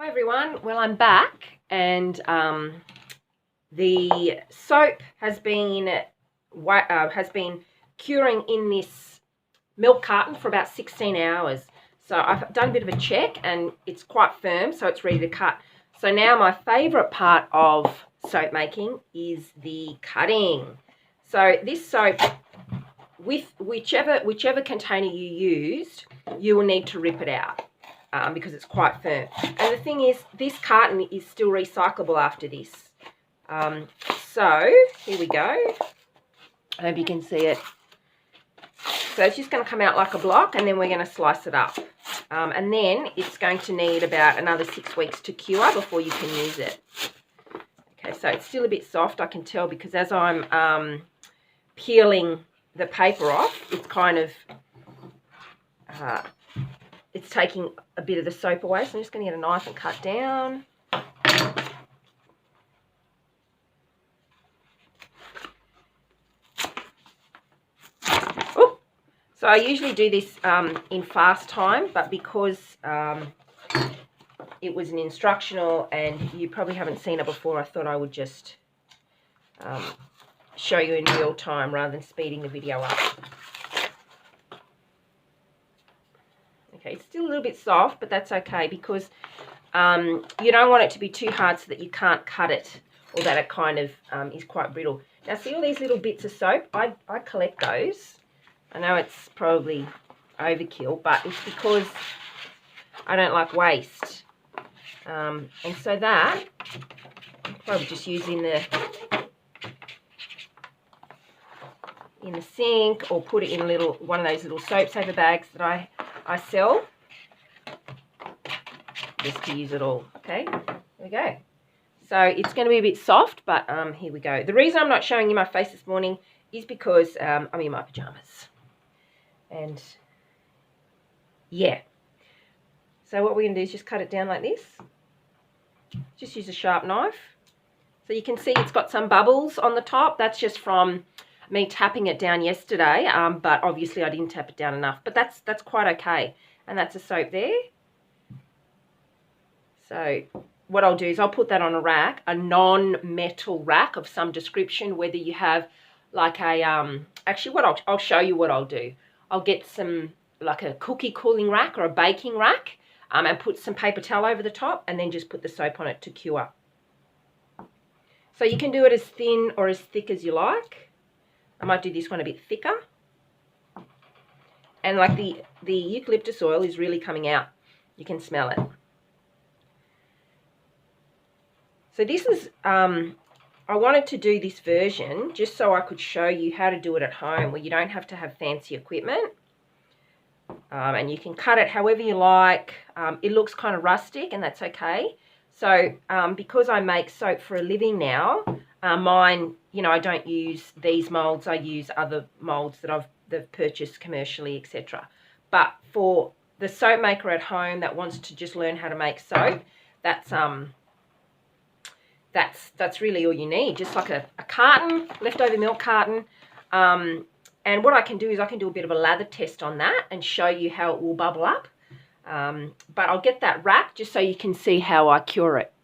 Hi everyone, well I'm back and the soap has been curing in this milk carton for about 16 hours. So I've done a bit of a check and it's quite firm, so it's ready to cut. So now my favourite part of soap making is the cutting. So this soap, with whichever container you used, you will need to rip it out. Because it's quite firm. And the thing is, this carton is still recyclable after this. So, here we go. I hope you can see it. So it's just going to come out like a block, and then we're going to slice it up. And then it's going to need about another 6 weeks to cure before you can use it. Okay, so it's still a bit soft, I can tell, because as I'm peeling the paper off, it's kind of... it's taking a bit of the soap away, so I'm just going to get a knife and cut down. Ooh. So I usually do this in fast time, but because it was an instructional and you probably haven't seen it before, I thought I would just show you in real time rather than speeding the video up. Okay, it's still a little bit soft, but that's okay because you don't want it to be too hard so that you can't cut it or that it kind of is quite brittle. Now, see all these little bits of soap? I collect those. I know it's probably overkill, but it's because I don't like waste. And so that, I'm probably just using in the sink or put it in one of those little soap saver bags that I sell, just to use it all. Okay, there we go. So it's going to be a bit soft, but here we go. The reason I'm not showing you my face this morning is because I'm in my pajamas. And yeah. So what we're going to do is just cut it down like this. Just use a sharp knife. So you can see it's got some bubbles on the top. That's just from me tapping it down yesterday, but obviously I didn't tap it down enough, but that's quite okay. And that's a soap there. So what I'll do is I'll put that on a rack, a non-metal rack of some description, whether you have like a actually I'll show you what I'll do. I'll get some like a cookie cooling rack or a baking rack, and put some paper towel over the top and then just put the soap on it to cure. So you can do it as thin or as thick as you like. I might do this one a bit thicker. And like the eucalyptus oil is really coming out. You can smell it. So this is, I wanted to do this version just so I could show you how to do it at home where you don't have to have fancy equipment. And you can cut it however you like. It looks kind of rustic and that's okay. So because I make soap for a living now, mine, you know, I don't use these moulds. I use other moulds that I've purchased commercially, etc. But for the soap maker at home that wants to just learn how to make soap, that's really all you need. Just like a carton, leftover milk carton. And what I can do is I can do a bit of a lather test on that and show you how it will bubble up. But I'll get that rack just so you can see how I cure it.